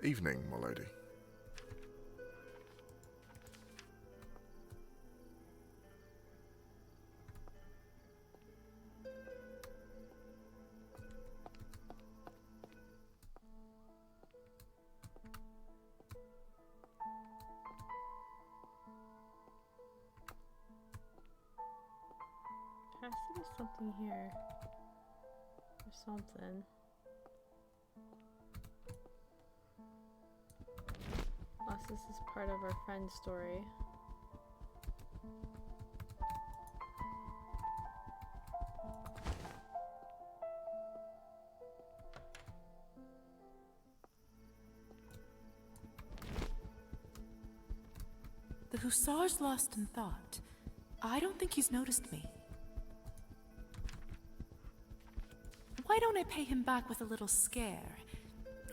Evening, my lady. There has to be something here. Or something. Unless this is part of our friend's story. The hussar's lost in thought. I don't think he's noticed me. Why don't I pay him back with a little scare?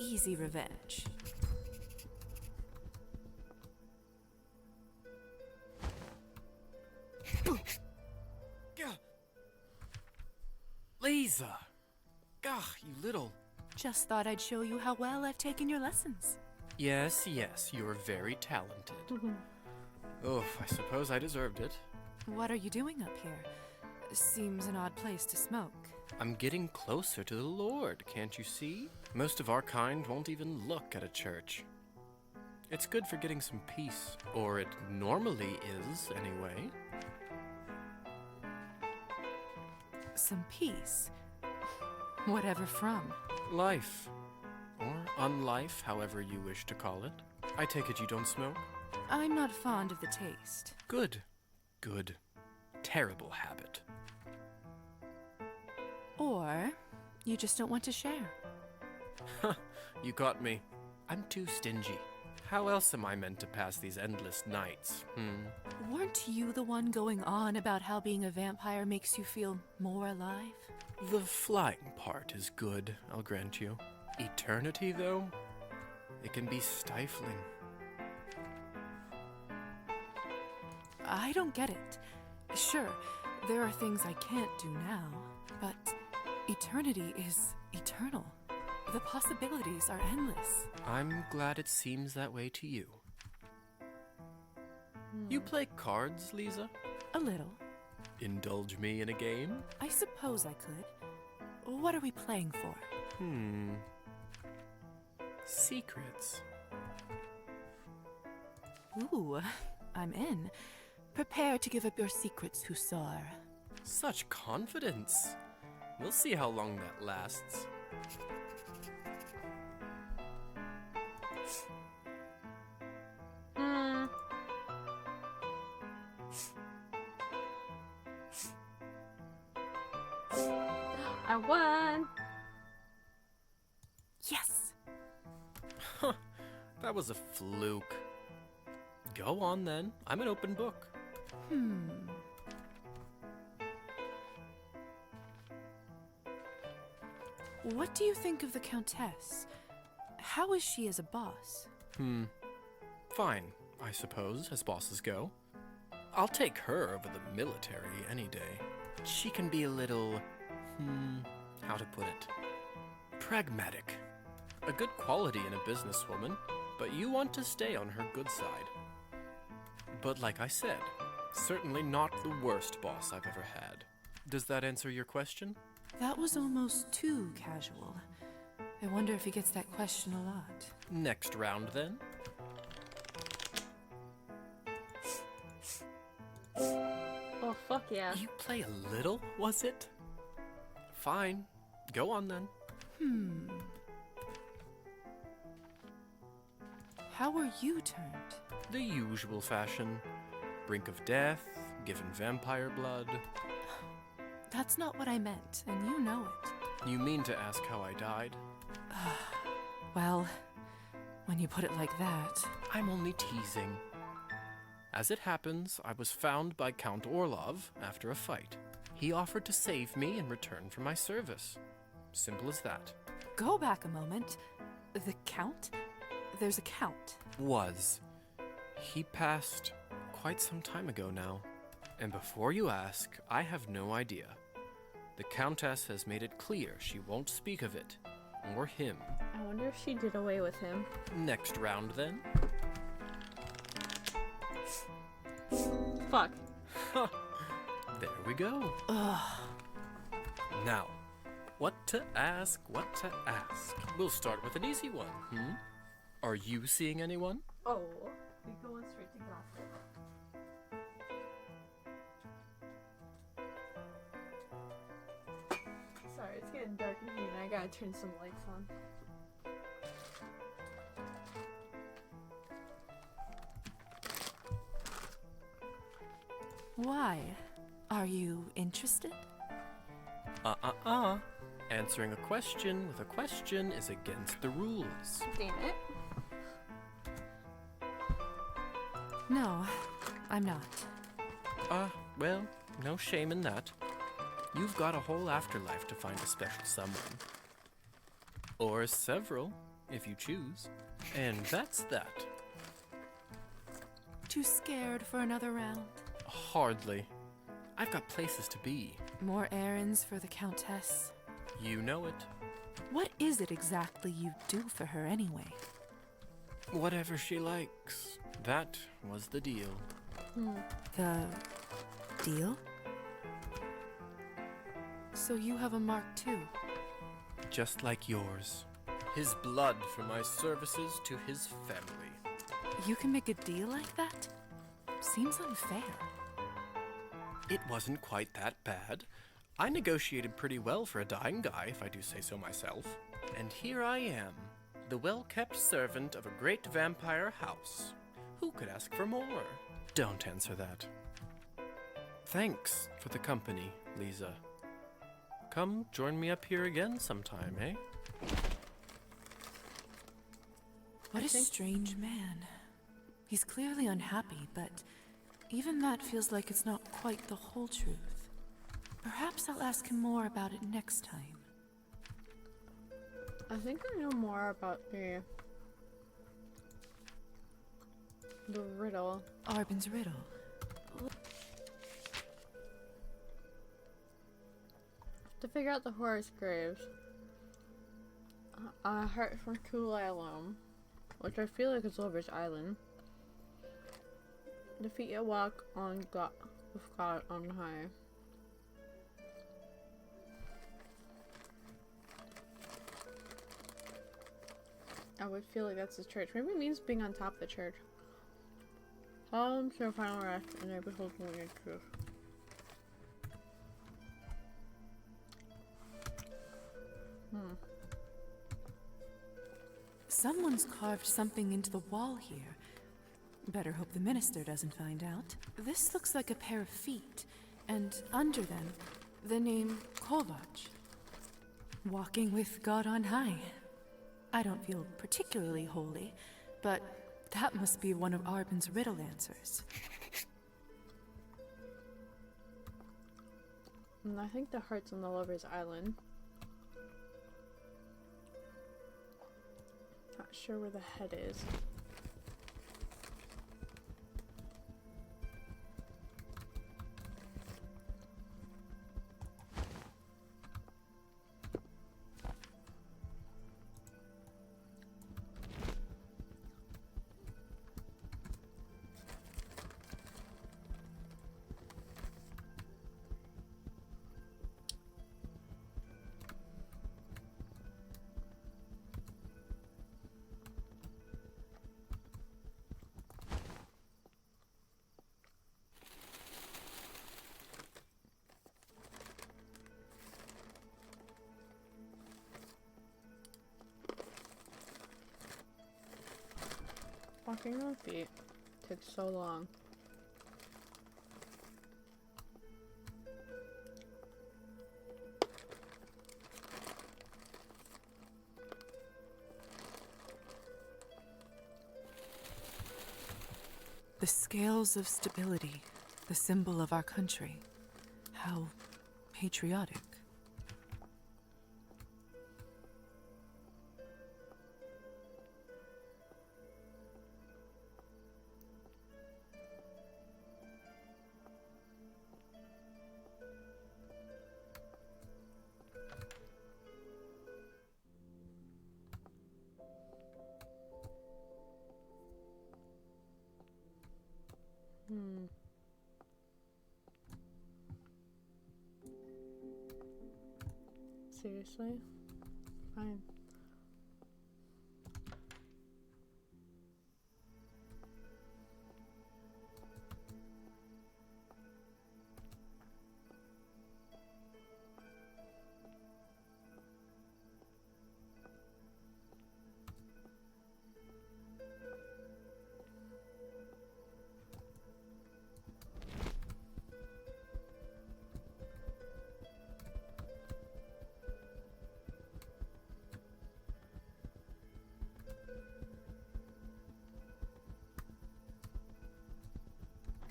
Easy revenge. Lisa! Gah, you little... Just thought I'd show you how well I've taken your lessons. Yes, you're very talented. Oh, I suppose I deserved it. What are you doing up here? Seems an odd place to smoke. I'm getting closer to the Lord, can't you see? Most of our kind won't even look at a church. It's good for getting some peace, or it normally is, anyway. Some peace. Whatever from. Life. Or unlife, however you wish to call it. I take it you don't smoke? I'm not fond of the taste. Good. Good. Terrible habit. Or you just don't want to share. You got me. I'm too stingy. How else am I meant to pass these endless nights, Weren't you the one going on about how being a vampire makes you feel more alive? The flying part is good, I'll grant you. Eternity, though? It can be stifling. I don't get it. Sure, there are things I can't do now, but eternity is eternal. The possibilities are endless. I'm glad it seems that way to you. You play cards, Lisa? A little. Indulge me in a game? I suppose I could. What are we playing for? Secrets. Ooh, I'm in. Prepare to give up your secrets, Hussar. Such confidence. We'll see how long that lasts. I won! Yes! That was a fluke. Go on then. I'm an open book. What do you think of the Countess? How is she as a boss? Fine, I suppose, as bosses go. I'll take her over the military any day. She can be a little, how to put it? Pragmatic. A good quality in a businesswoman, but you want to stay on her good side. But like I said, certainly not the worst boss I've ever had. Does that answer your question? That was almost too casual. I wonder if he gets that question a lot. Next round, then. Oh, fuck yeah. You play a little, was it? Fine. Go on, then. How were you turned? The usual fashion. Brink of death, given vampire blood. That's not what I meant, and you know it. You mean to ask how I died? Well, when you put it like that... I'm only teasing. As it happens, I was found by Count Orlov after a fight. He offered to save me in return for my service. Simple as that. Go back a moment. The Count? There's a Count. Was. He passed quite some time ago now. And before you ask, I have no idea. The Countess has made it clear she won't speak of it, or him, I wonder if she did away with him. Next round, then. Fuck. There we go. Now, what to ask, what to ask. We'll start with an easy one, Are you seeing anyone? Oh, we going straight to gossip. Sorry, it's getting dark in here and I gotta turn some lights on. Why? Are you interested? Answering a question with a question is against the rules. Damn it. No, I'm not. Well, no shame in that. You've got a whole afterlife to find a special someone. Or several, if you choose. And that's that. Too scared for another round? Hardly. I've got places to be. More errands for the Countess? You know it. What is it exactly you do for her anyway? Whatever she likes. That was the deal. The deal? So you have a mark too? Just like yours. His blood for my services to his family. You can make a deal like that? Seems unfair. It wasn't quite that bad. I negotiated pretty well for a dying guy, if I do say so myself. And here I am, the well-kept servant of a great vampire house. Who could ask for more? Don't answer that. Thanks for the company, Lisa. Come join me up here again sometime, eh? What a strange man. He's clearly unhappy, but even that feels like it's not quite the whole truth. Perhaps I'll ask him more about it next time. I think I know more about the riddle. Arbin's riddle. To figure out the Horus graves, a heart from Kulai alone, which I feel like is Lover's Island. Defeat a walk on God with God on high. I would feel like that's the church. Maybe it means being on top of the church. Follow to final rest, and I behold only in truth. Someone's carved something into the wall here. Better hope the minister doesn't find out. This looks like a pair of feet, and under them, the name Kovac. Walking with God on high. I don't feel particularly holy, but that must be one of Arbin's riddle answers. And I think the heart's on the Lover's Island. Not sure where the head is. Walking on feet takes so long. The scales of stability, the symbol of our country. How patriotic. Seriously? Fine.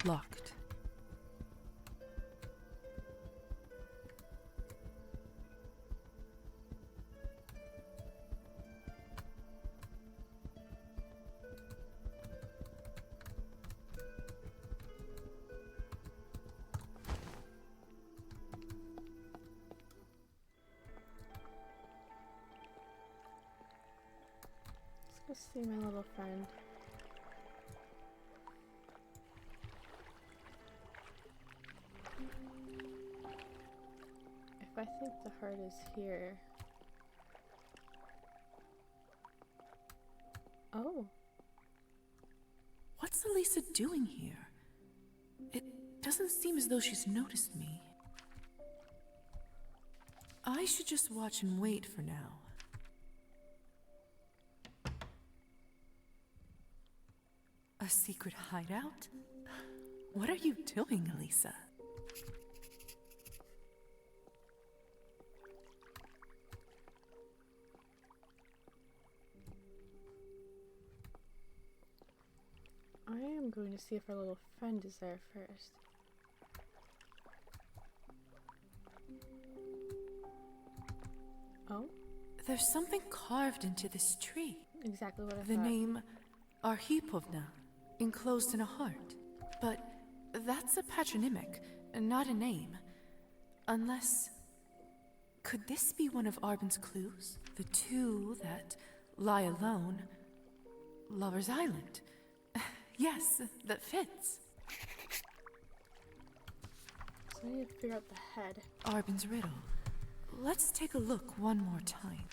Locked. Let's go see my little friend. If I think the heart is here. Oh. What's Elisa doing here? It doesn't seem as though she's noticed me. I should just watch and wait for now. A secret hideout? What are you doing, Elisa? I am going to see if our little friend is there first. Oh? There's something carved into this tree. Exactly what I The thought. name Arhipovna, enclosed in a heart. But that's a patronymic, not a name. Unless... Could this be one of Arben's clues? The two that lie alone. Lover's Island. Yes, that fits. So I need to figure out the head. Arben's riddle. Let's take a look one more time.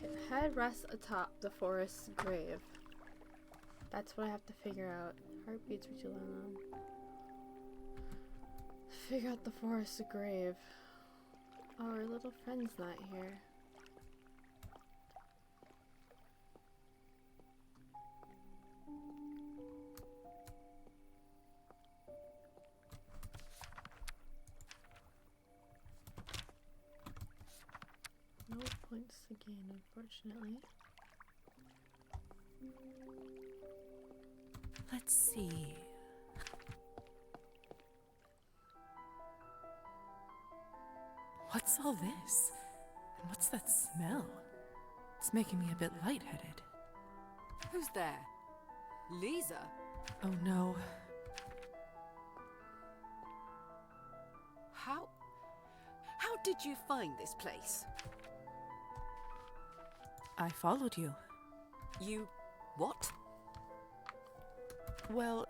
Okay, the head rests atop the forest's grave. That's what I have to figure out. Heartbeats are too loud. Figure out the forest's grave. Oh, our little friend's not here. No points to gain, unfortunately. Let's see. What's all this? And what's that smell? It's making me a bit lightheaded. Who's there? Lisa? Oh no. How did you find this place? I followed you. You... what? Well,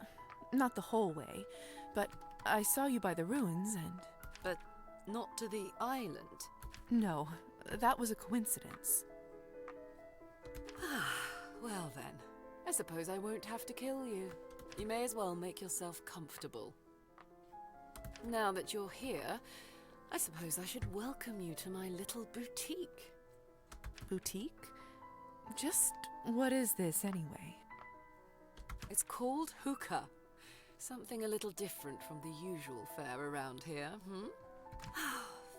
not the whole way, but I saw you by the ruins and... But not to the island. No, that was a coincidence. Well then, I suppose I won't have to kill you. You may as well make yourself comfortable. Now that you're here, I suppose I should welcome you to my little boutique. Boutique? Just what is this anyway? It's called hookah. Something a little different from the usual fare around here,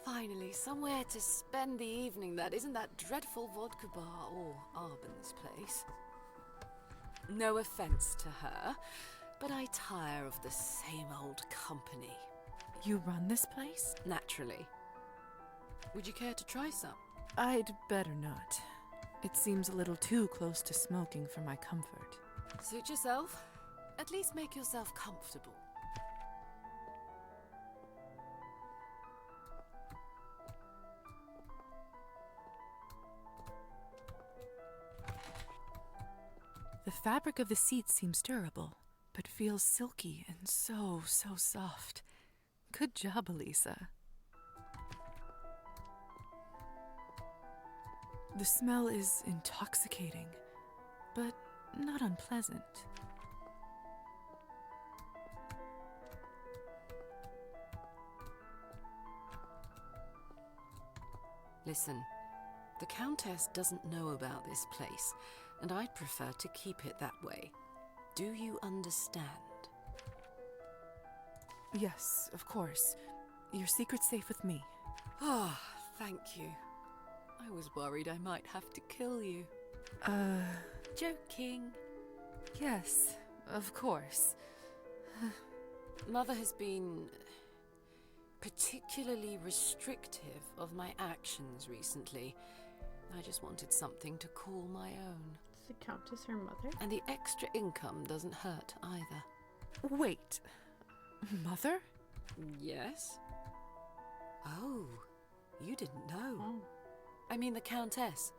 Finally, somewhere to spend the evening that isn't that dreadful vodka bar or Arben's place. No offense to her, but I tire of the same old company. You run this place? Naturally. Would you care to try some? I'd better not. It seems a little too close to smoking for my comfort. Suit yourself. At least make yourself comfortable. The fabric of the seats seems durable. but feels silky and so soft. Good job, Elisa. The smell is intoxicating, but not unpleasant. Listen, the Countess doesn't know about this place, and I'd prefer to keep it that way. Do you understand? Yes, of course. Your secret's safe with me. Ah, thank you. I was worried I might have to kill you. Joking. Yes, of course. Mother has been particularly restrictive of my actions recently. I just wanted something to call my own. Does the Countess her mother? And the extra income doesn't hurt either. Wait. Mother? Yes? Oh, you didn't know. Oh. I mean the Countess.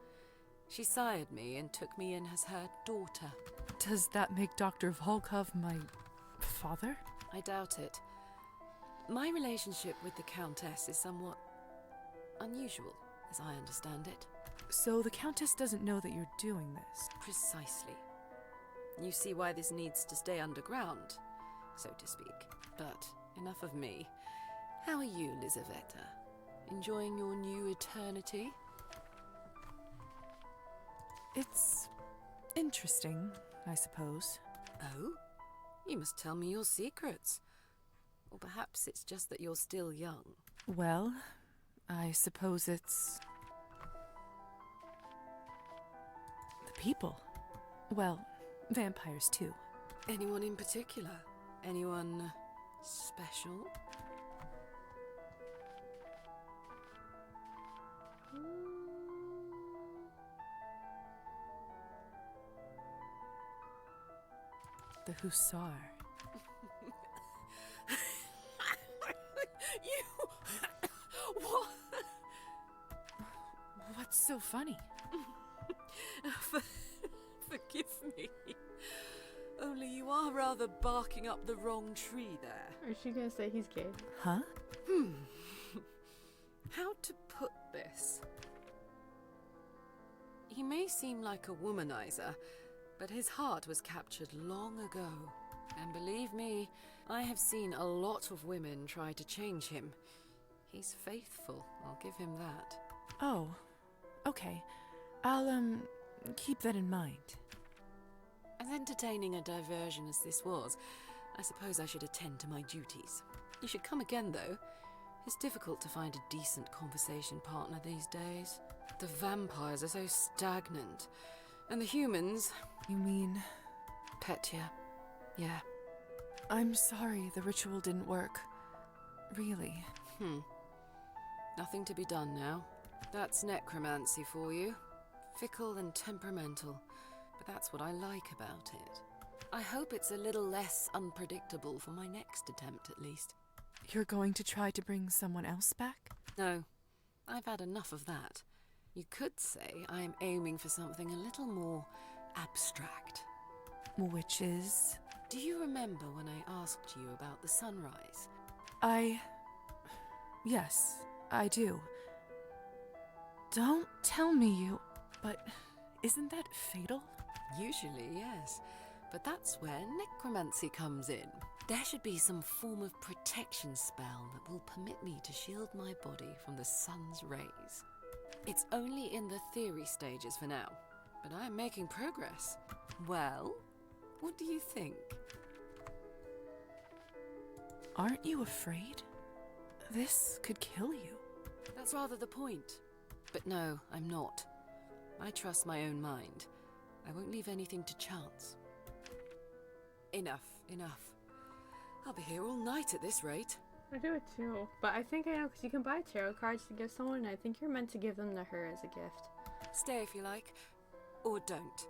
She sired me and took me in as her daughter. Does that make Dr. Volkov my father? I doubt it. My relationship with the Countess is somewhat unusual, as I understand it. So the Countess doesn't know that you're doing this? Precisely. You see why this needs to stay underground, so to speak. But enough of me. How are you, Lizaveta? Enjoying your new eternity? It's interesting, I suppose. Oh? You must tell me your secrets. Or perhaps it's just that you're still young. Well, I suppose it's... the people. Well, vampires too. Anyone in particular? Anyone special? The Hussar. You... What? What's so funny? Forgive me. Only you are rather barking up the wrong tree there. Is she gonna say he's gay? Huh? How to put this? He may seem like a womanizer, but his heart was captured long ago. And believe me, I have seen a lot of women try to change him. He's faithful, I'll give him that. Oh, okay. I'll, keep that in mind. As entertaining a diversion as this was, I suppose I should attend to my duties. You should come again, though. It's difficult to find a decent conversation partner these days. The vampires are so stagnant. And the humans... You mean... Petya. Yeah. I'm sorry the ritual didn't work. Really. Nothing to be done now. That's necromancy for you. Fickle and temperamental. But that's what I like about it. I hope it's a little less unpredictable for my next attempt, at least. You're going to try to bring someone else back? No, I've had enough of that. You could say I am aiming for something a little more abstract. Which is... Do you remember when I asked you about the sunrise? Yes, I do. Don't tell me you... But isn't that fatal? Usually, yes. But that's where necromancy comes in. There should be some form of protection spell that will permit me to shield my body from the sun's rays. It's only in the theory stages for now, but I am making progress. Well, what do you think? Aren't you afraid? This could kill you. That's rather the point. But no, I'm not. I trust my own mind. I won't leave anything to chance. Enough. I'll be here all night at this rate. I do it too. But I think I know because you can buy tarot cards to give someone, and I think you're meant to give them to her as a gift. Stay if you like, or don't.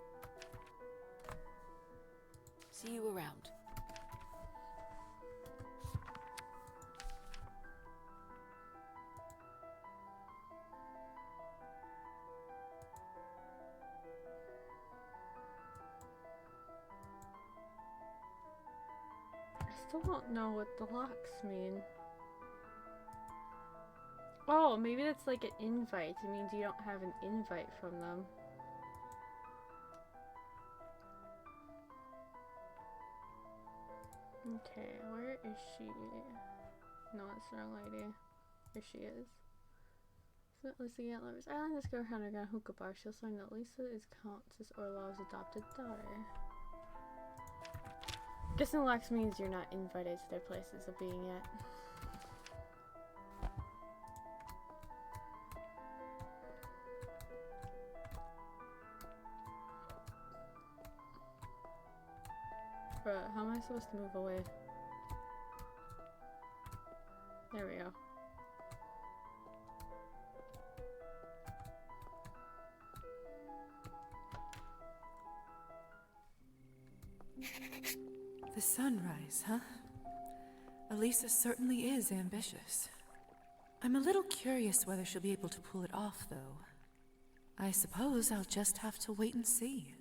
See you around. still don't know what the locks mean. Oh, maybe that's like an invite. It means you don't have an invite from them. Okay, where is she? No, it's the wrong lady. Here she is. So Lisa Gant lovers Island, discover underground hookah bar. She'll learn that Lisa is Countess Orlov's adopted daughter. Guessing locks means you're not invited to their places of being yet. Bruh, how am I supposed to move away? There we go. The sunrise, huh? Elisa certainly is ambitious. I'm a little curious whether she'll be able to pull it off, though. I suppose I'll just have to wait and see.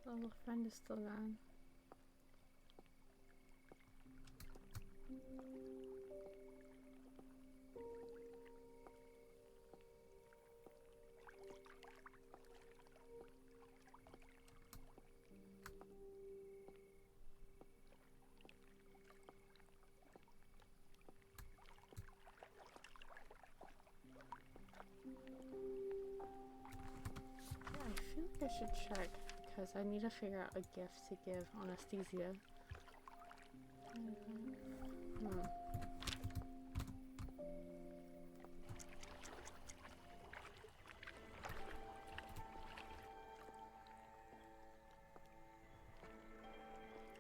Oh, the friend is still gone. I feel like I should check because I need to figure out a gift to give Anastasia.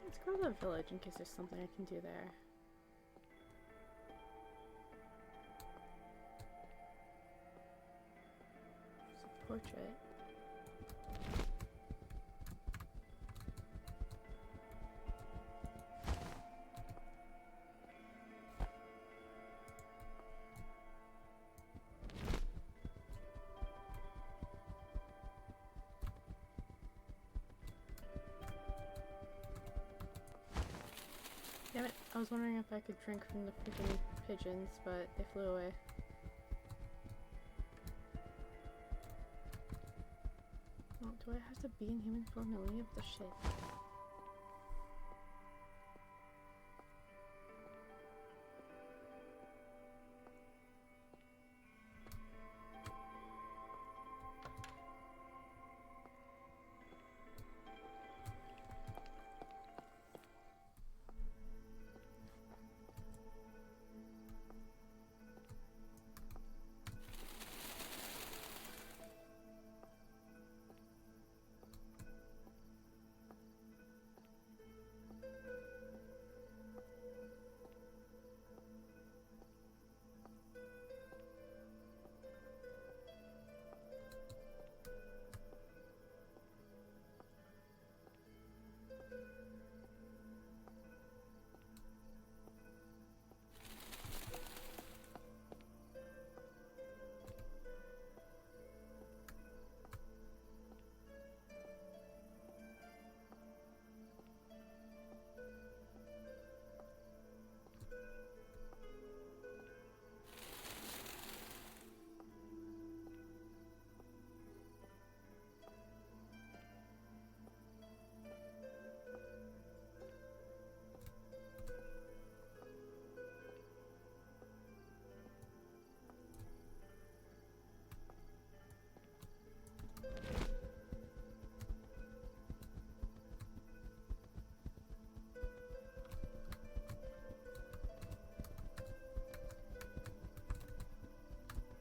Let's go to the village in case there's something I can do there. It's a portrait. Damn it, I was wondering if I could drink from the freaking pigeons, but they flew away. Oh, do I have to be in human form to leave the shit?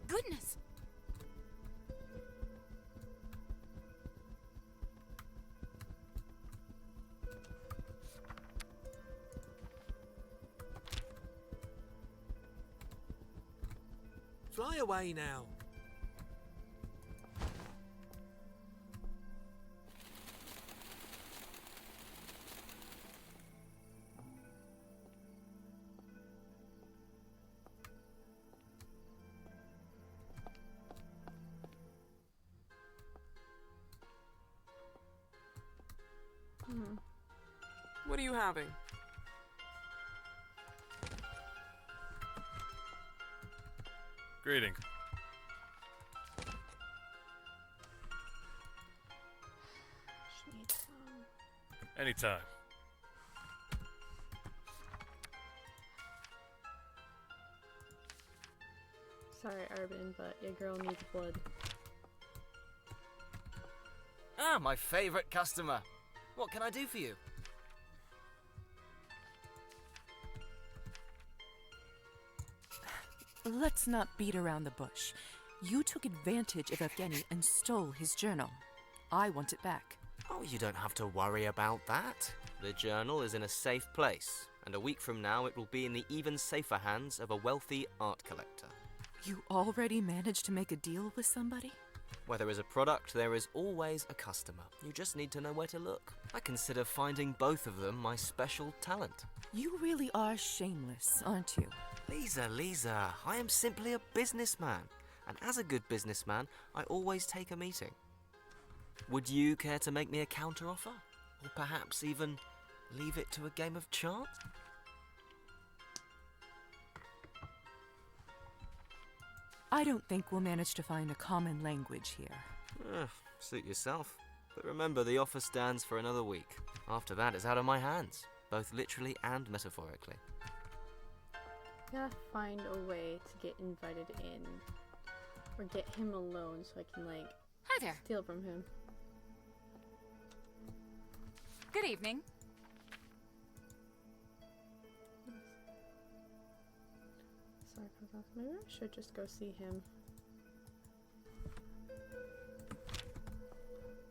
Goodness! Fly away now. What are you having? Greetings. Just need some. Anytime. Sorry, Urban, but your girl needs blood. Ah, my favorite customer. What can I do for you? Let's not beat around the bush. You took advantage of Evgeny and stole his journal. I want it back. Oh, you don't have to worry about that. The journal is in a safe place, and a week from now it will be in the even safer hands of a wealthy art collector. You already managed to make a deal with somebody? Where there is a product, there is always a customer. You just need to know where to look. I consider finding both of them my special talent. You really are shameless, aren't you? Lisa, I am simply a businessman. And as a good businessman, I always take a meeting. Would you care to make me a counteroffer? Or perhaps even leave it to a game of chance? I don't think we'll manage to find a common language here. Suit yourself. But remember, the offer stands for another week. After that, it's out of my hands, both literally and metaphorically. Gotta find a way to get invited in. Or get him alone so I can, like, Hi there. steal from him. Good evening. Sarcasm. Maybe I should just go see him.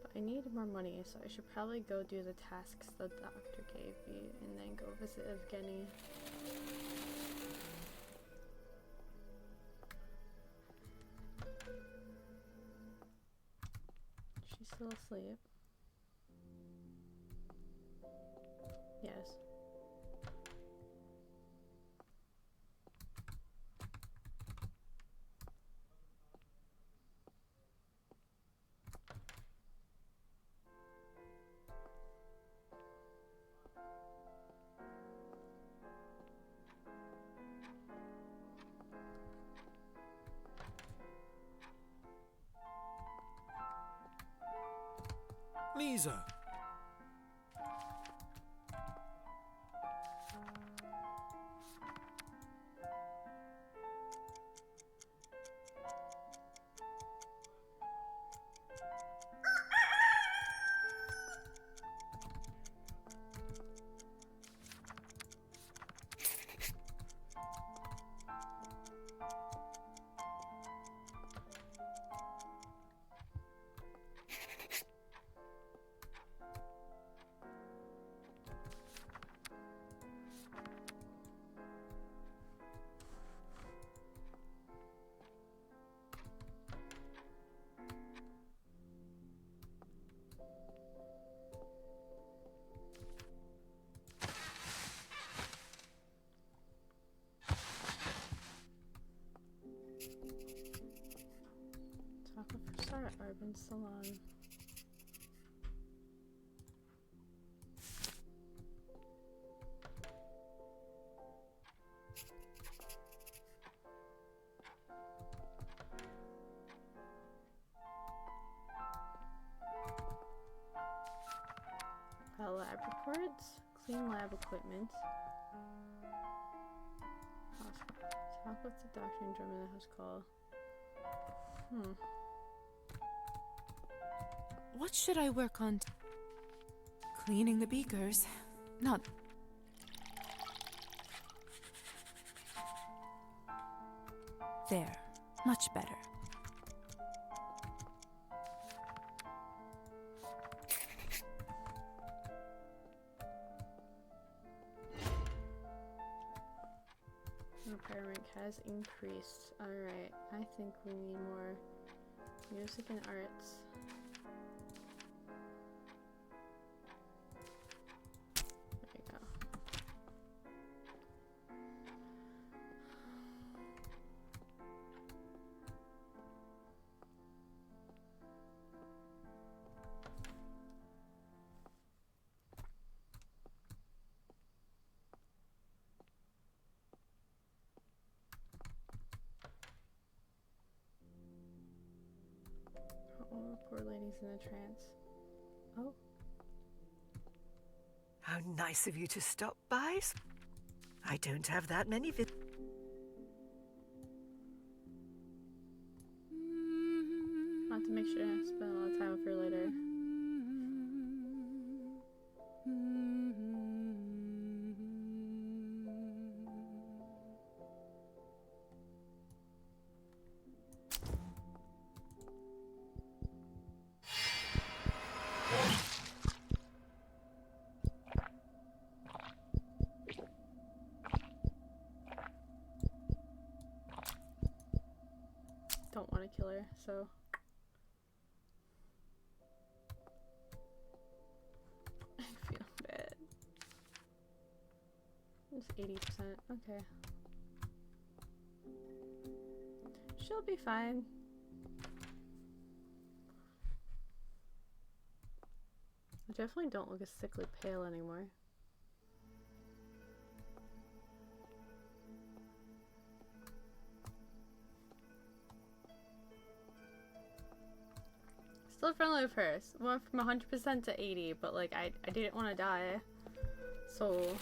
But I need more money, so I should probably go do the tasks the doctor gave me and then go visit Evgeny. She's still asleep. Yes. Lisa! Taco for Star at Urban Salon. Lab reports, clean lab equipment. Hospital. Talk with the doctor and determine the house call. What should I work on? Cleaning the beakers. Not... There. Much better. Repair rank has increased. Alright, I think we need more music and arts. There you go. Oh, poor lady's in a trance. Oh. How nice of you to stop by. I don't have that many I'll have to make sure I spend a lot of time with her later. Don't want to kill her, so. I feel bad. It's 80%. Okay. She'll be fine. I definitely don't look as sickly pale anymore. Still friendly with her. Went from 100% to 80, but like I didn't want to die. So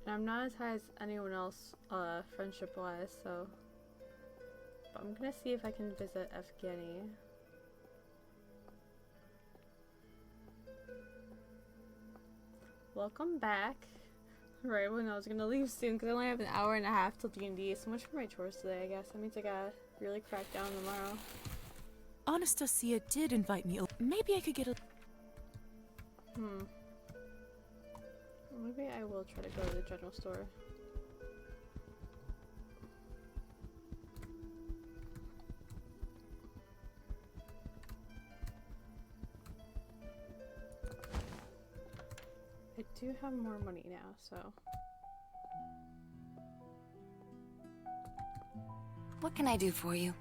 and I'm not as high as anyone else, friendship wise, so but I'm gonna see if I can visit Evgeny. Welcome back. Right when I was gonna leave soon because I only have an hour and a half till D&D. So much for my chores today, I guess. That means I gotta really crack down tomorrow. Anastasia did invite me. Maybe I could get a. Maybe I will try to go to the general store. I do have more money now, so. What can I do for you?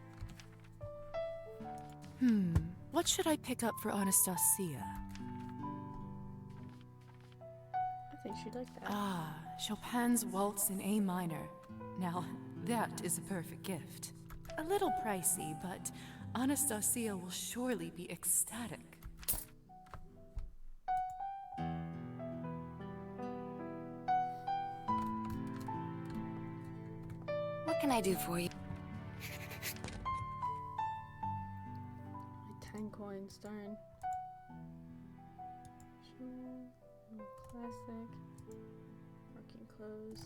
What should I pick up for Anastasia? I think she'd like that. Ah, Chopin's Waltz in A minor. Now, that is a perfect gift. A little pricey, but Anastasia will surely be ecstatic. What can I do for you? 10 coins, darn. Sure. Classic. Working clothes.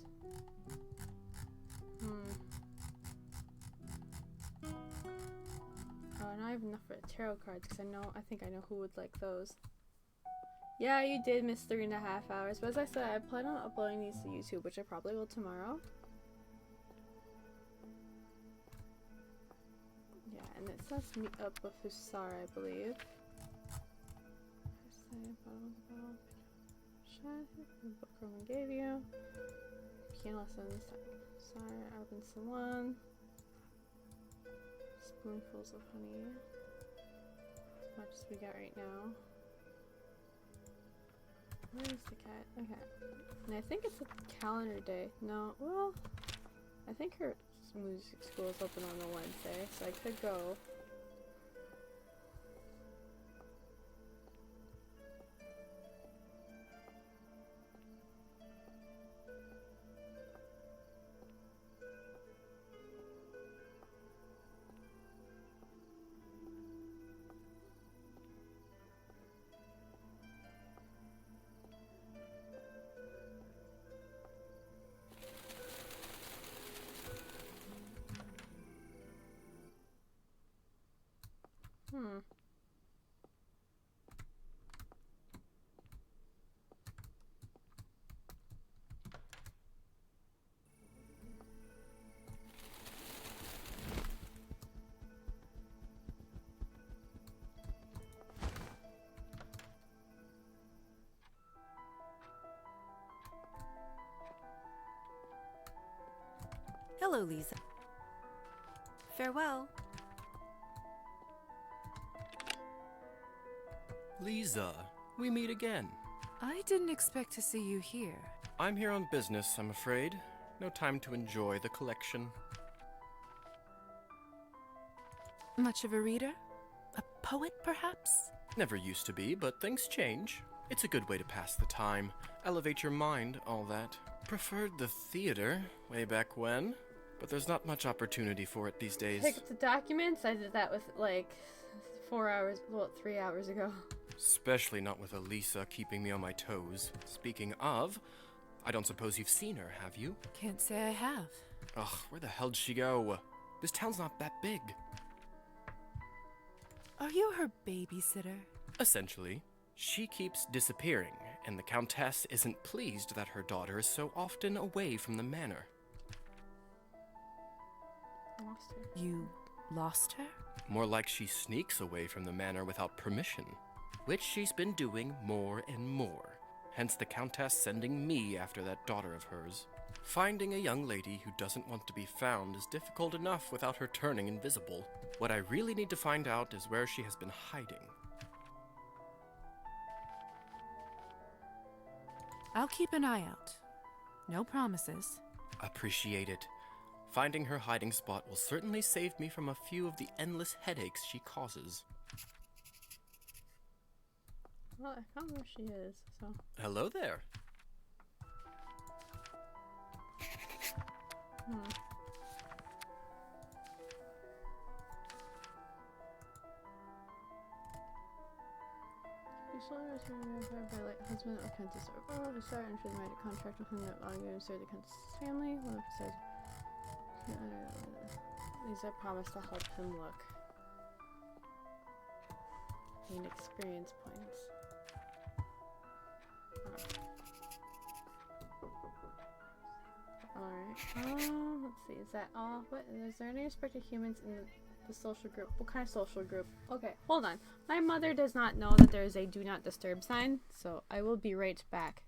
Oh, and I have enough for the tarot cards because I think I know who would like those. Yeah, you did miss 3.5 hours, but as I said, I plan on uploading these to YouTube, which I probably will tomorrow. Yeah, and it says meet up with Hussar, I believe. The book Roman gave you. Piano lessons. Sorry, Robinson 1. Spoonfuls of honey. As much as we got right now. Where is the cat? Okay. And I think it's a calendar day. No, well, I think her music school is open on a Wednesday, so I could go. Hello, Lisa. Farewell. Lisa, we meet again. I didn't expect to see you here. I'm here on business, I'm afraid. No time to enjoy the collection. Much of a reader? A poet, perhaps? Never used to be, but things change. It's a good way to pass the time, elevate your mind, all that. Preferred the theater way back when, but there's not much opportunity for it these days. Pick up the documents. I did that with like 3 hours ago. Especially not with Elisa keeping me on my toes. Speaking of, I don't suppose you've seen her, have you? Can't say I have. Ugh, where the hell'd she go? This town's not that big. Are you her babysitter? Essentially, she keeps disappearing, and the Countess isn't pleased that her daughter is so often away from the manor. Lost her. You lost her? More like she sneaks away from the manor without permission, which she's been doing more and more. Hence the Countess sending me after that daughter of hers. Finding a young lady who doesn't want to be found is difficult enough without her turning invisible. What I really need to find out is where she has been hiding. I'll keep an eye out. No promises. Appreciate it. Finding her hiding spot will certainly save me from a few of the endless headaches she causes. Well, I found where she is, so. Hello there. You saw her as by like husband of Countess Orville, who started and made a contract with him that allowed you to serve the Countess's family. One of says these are promised to help him look. Gain experience points. Alright. Let's see. Is that all? What? Is there any respect to humans in the social group? What kind of social group? Okay, hold on. My mother does not know that there is a do not disturb sign, so I will be right back.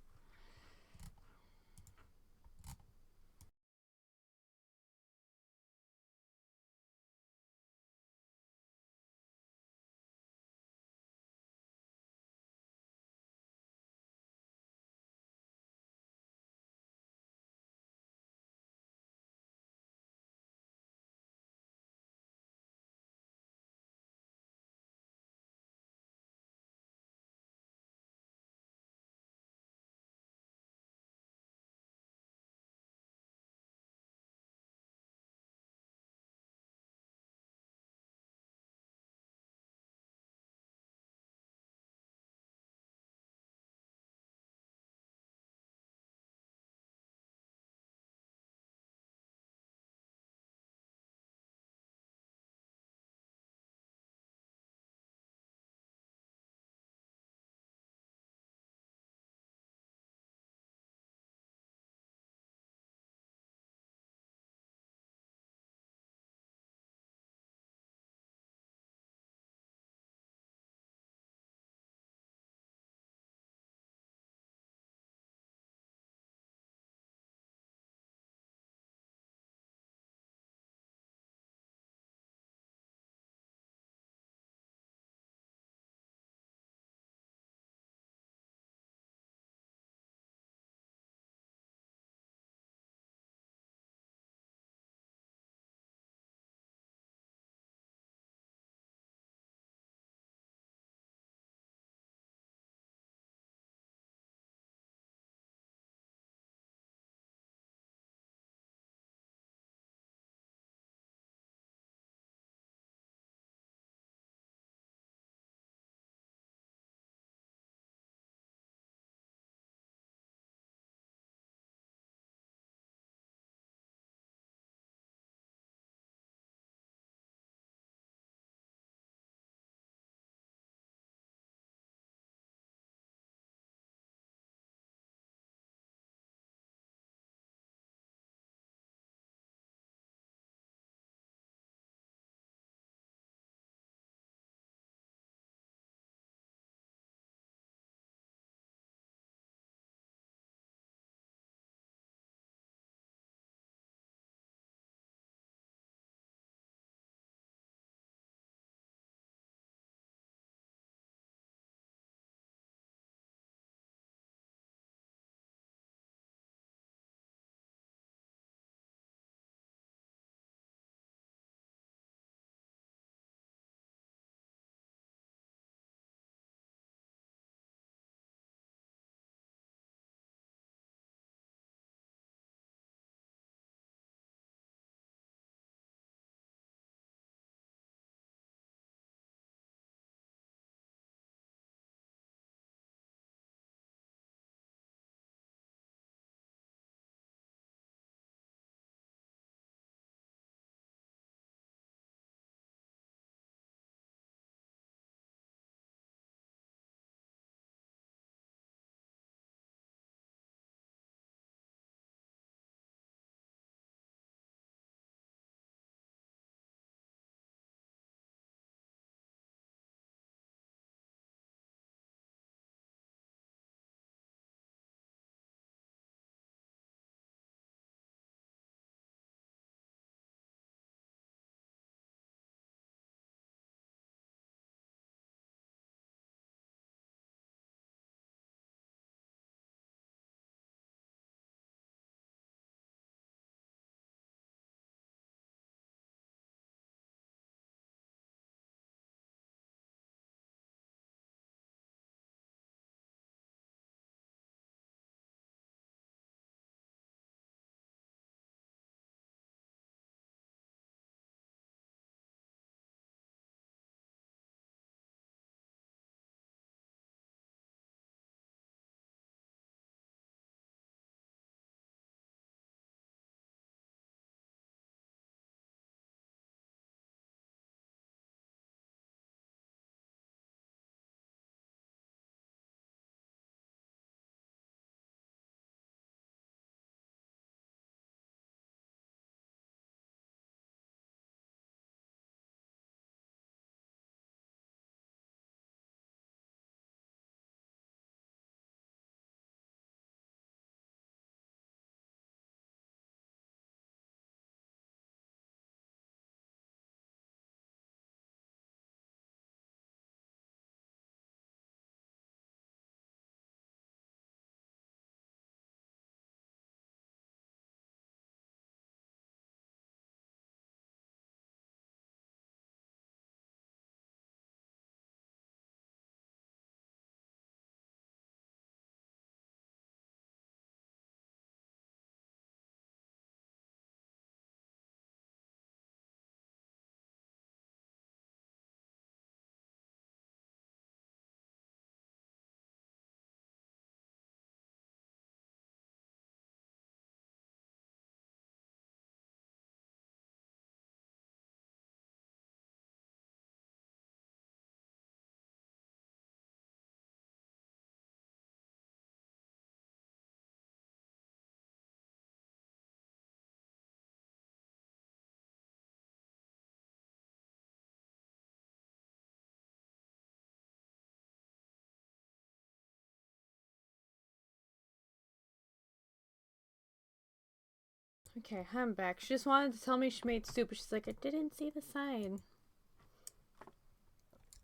Okay, I'm back. She just wanted to tell me she made soup. She's like, I didn't see the sign.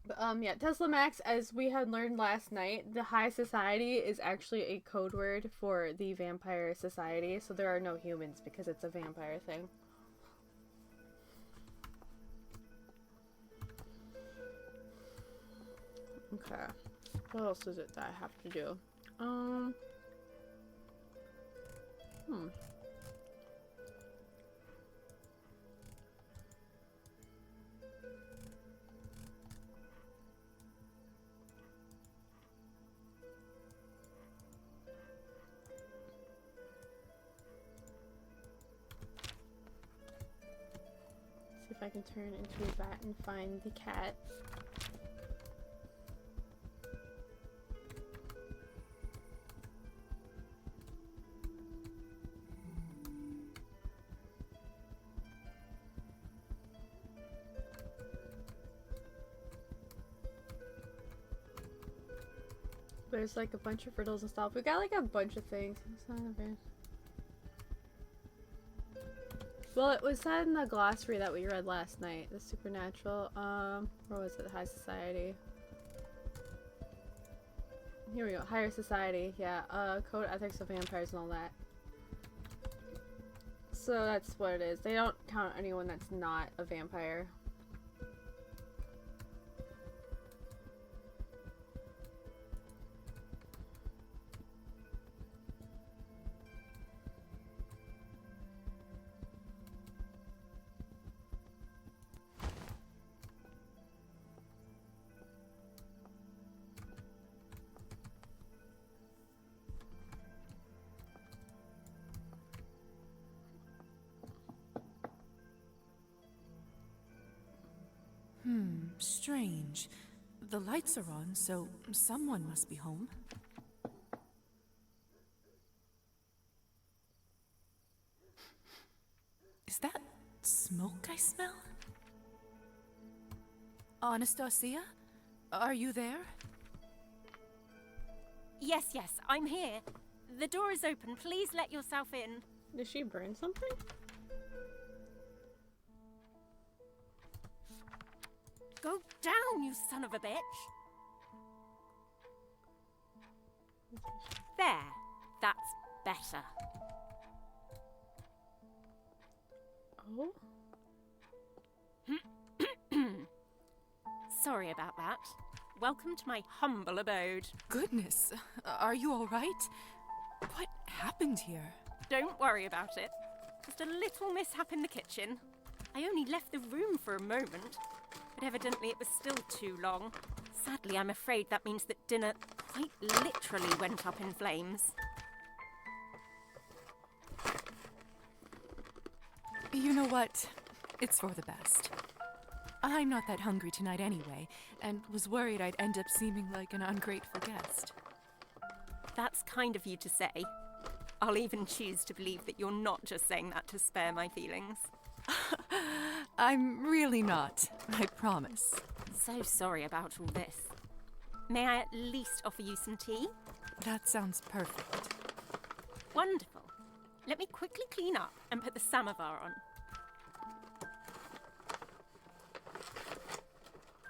But, yeah, Tesla Max, as we had learned last night, the High Society is actually a code word for the Vampire Society, so there are no humans because it's a vampire thing. Okay. What else is it that I have to do? See if I can turn into a bat and find the cat. There's like a bunch of riddles and stuff. We got like a bunch of things. It's not bad. Well, it was said in the glossary that we read last night. The supernatural. Where was it? The High Society. Here we go. Higher Society. Yeah. Code ethics of vampires and all that. So that's what it is. They don't count anyone that's not a vampire. Strange. The lights are on, so someone must be home. Is that smoke I smell? Anastasia? Are you there? Yes, I'm here. The door is open. Please let yourself in. Did she burn something? Go down, you son of a bitch. There. That's better. Oh? Sorry about that. Welcome to my humble abode. Goodness, are you all right? What happened here? Don't worry about it. Just a little mishap in the kitchen. I only left the room for a moment, but evidently it was still too long. Sadly, I'm afraid that means that dinner quite literally went up in flames. You know what? It's for the best. I'm not that hungry tonight anyway, and was worried I'd end up seeming like an ungrateful guest. That's kind of you to say. I'll even choose to believe that you're not just saying that to spare my feelings. I'm really not, I promise. So sorry about all this. May I at least offer you some tea? That sounds perfect. Wonderful. Let me quickly clean up and put the samovar on.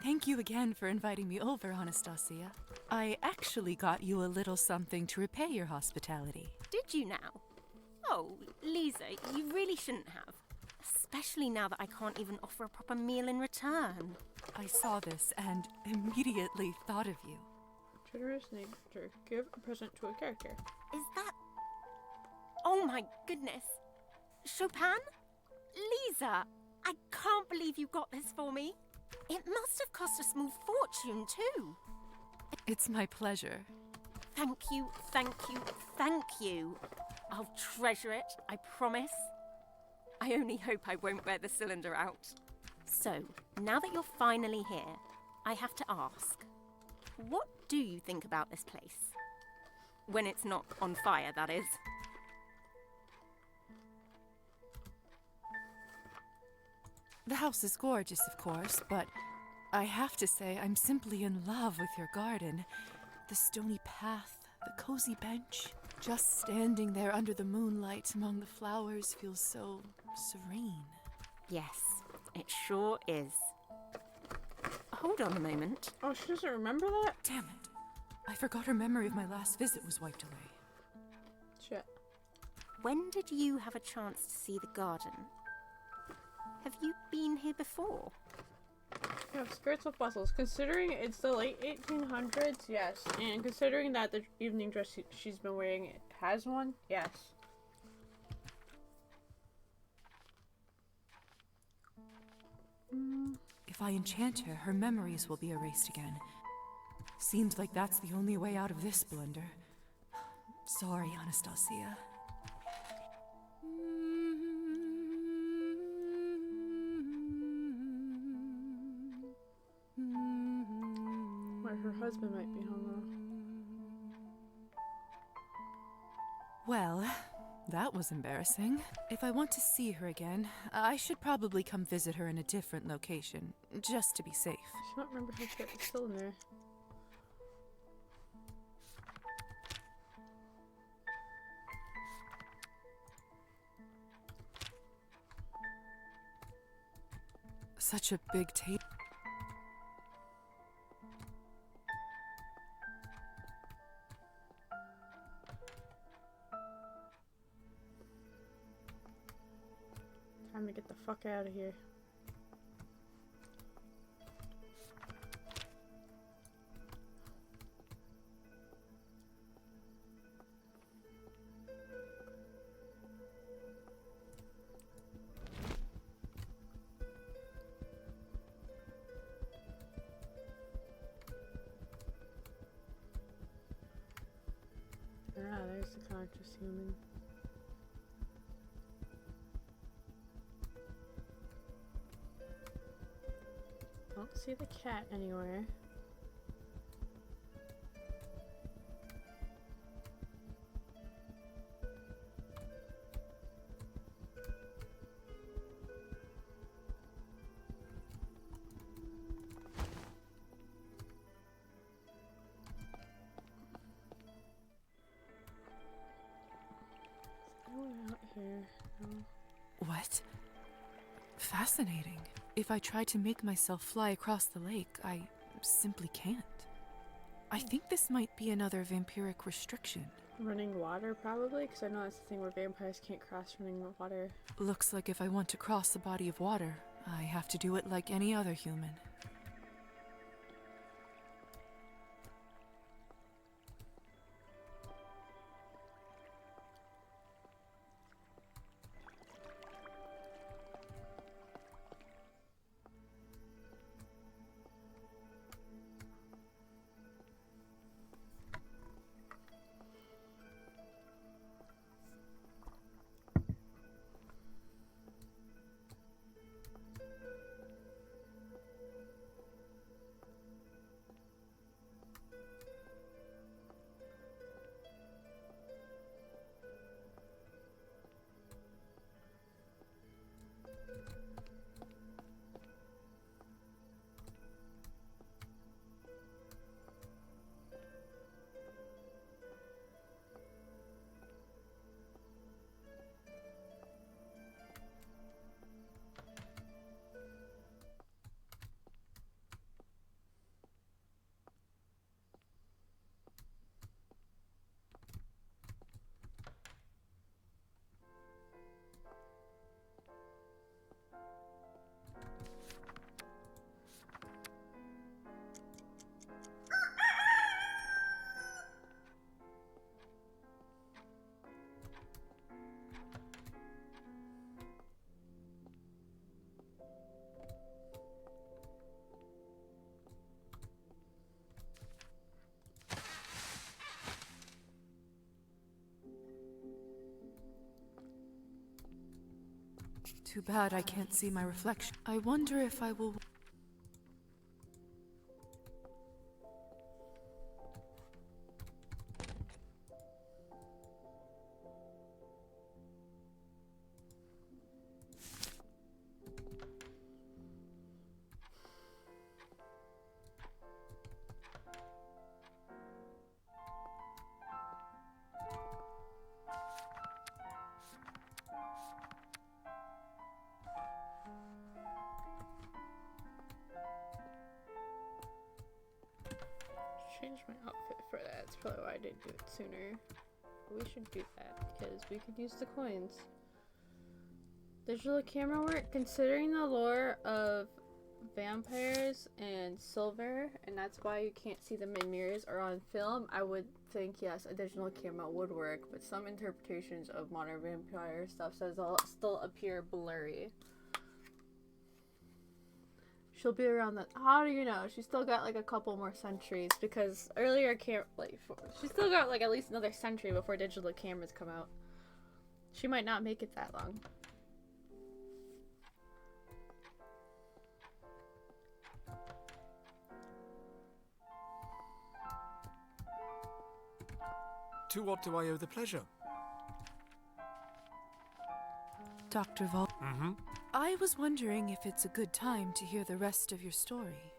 Thank you again for inviting me over, Anastasia. I actually got you a little something to repay your hospitality. Did you now? Oh, Lisa, you really shouldn't have. Especially now that I can't even offer a proper meal in return. I saw this and immediately thought of you. Generous nature. Give a present to a character. Is that... Oh my goodness. Chopin? Lisa, I can't believe you got this for me. It must have cost a small fortune too. It's my pleasure. Thank you, thank you, thank you. I'll treasure it, I promise. I only hope I won't wear the cylinder out. So, now that you're finally here, I have to ask, what do you think about this place? When it's not on fire, that is. The house is gorgeous, of course, but I have to say I'm simply in love with your garden. The stony path, the cozy bench. Just standing there under the moonlight among the flowers feels so serene. Yes, it sure is. Hold on a moment. Oh, she doesn't remember that? Damn it. I forgot her memory of my last visit was wiped away. Shit. When did you have a chance to see the garden? Have you been here before? Yeah, skirts with bustles. Considering it's the late 1800s, yes. And considering that the evening dress she's been wearing has one, yes. If I enchant her, her memories will be erased again. Seems like that's the only way out of this blunder. Sorry, Anastasia. Where her husband might be home Well, that was embarrassing. If I want to see her again, I should probably come visit her in a different location, just to be safe. She might remember how to get the cylinder. Such a big tape. Time to get the fuck out of here. Ah, there's the conscious human. Don't see the cat anywhere. No one out here. No. What? Fascinating. If I try to make myself fly across the lake, I simply can't. I think this might be another vampiric restriction. Running water, probably, because I know that's the thing where vampires can't cross running water. Looks like if I want to cross a body of water, I have to do it like any other human. Too bad I can't see my reflection. I wonder if I will... my outfit for that. That's probably why I didn't do it sooner. We should do that because we could use the coins. Digital camera work, considering the lore of vampires and silver, and that's why you can't see them in mirrors or on film, I would think yes, a digital camera would work, but some interpretations of modern vampire stuff says they'll still appear blurry. She'll be around that. How do you know? She's still got like a couple more centuries because earlier she's still got like at least another century before digital cameras come out. She might not make it that long. To what do I owe the pleasure? Dr. Vol. Mm-hmm. I was wondering if it's a good time to hear the rest of your story.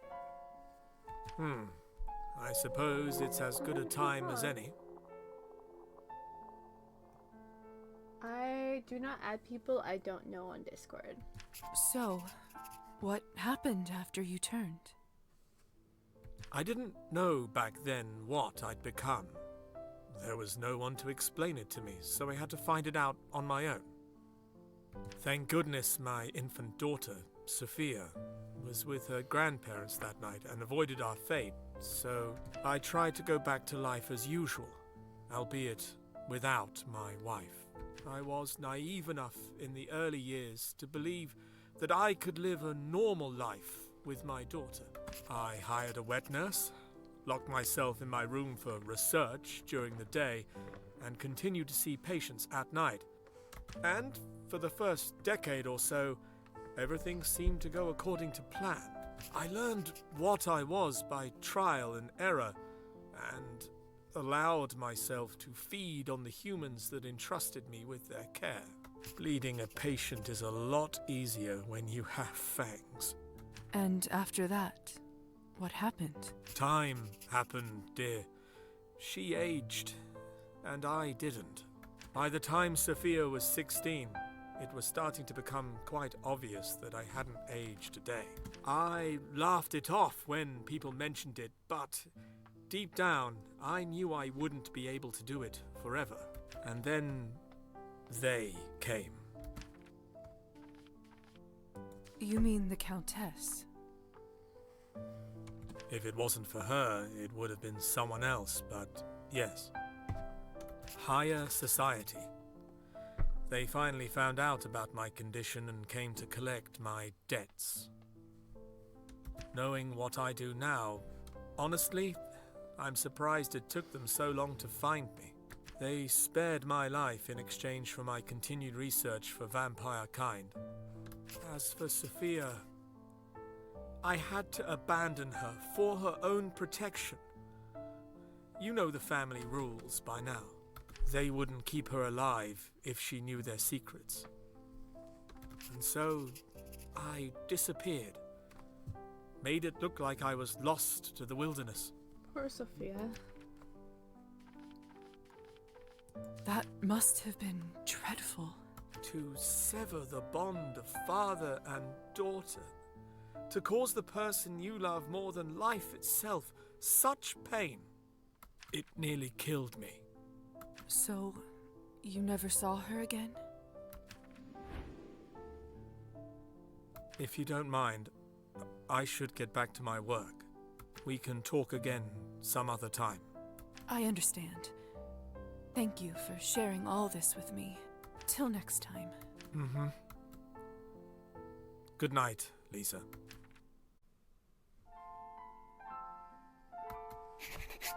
I suppose it's as good a time as any. I do not add people I don't know on Discord. So, what happened after you turned? I didn't know back then what I'd become. There was no one to explain it to me, so I had to find it out on my own. Thank goodness my infant daughter, Sophia, was with her grandparents that night and avoided our fate, so I tried to go back to life as usual, albeit without my wife. I was naive enough in the early years to believe that I could live a normal life with my daughter. I hired a wet nurse, locked myself in my room for research during the day, and continued to see patients at night. And for the first decade or so, everything seemed to go according to plan. I learned what I was by trial and error, and allowed myself to feed on the humans that entrusted me with their care. Bleeding a patient is a lot easier when you have fangs. And after that, what happened? Time happened, dear. She aged, and I didn't. By the time Sophia was 16, it was starting to become quite obvious that I hadn't aged a day. I laughed it off when people mentioned it, but deep down, I knew I wouldn't be able to do it forever. And then they came. You mean the Countess? If it wasn't for her, it would have been someone else, but yes. Higher society. They finally found out about my condition and came to collect my debts. Knowing what I do now, honestly, I'm surprised it took them so long to find me. They spared my life in exchange for my continued research for vampire kind. As for Sophia, I had to abandon her for her own protection. You know the family rules by now. They wouldn't keep her alive if she knew their secrets. And so, I disappeared. Made it look like I was lost to the wilderness. Poor Sophia. That must have been dreadful. To sever the bond of father and daughter. To cause the person you love more than life itself such pain. It nearly killed me. So, you never saw her again? If you don't mind, I should get back to my work. We can talk again some other time. I understand. Thank you for sharing all this with me. Till next time. Good night, Lisa.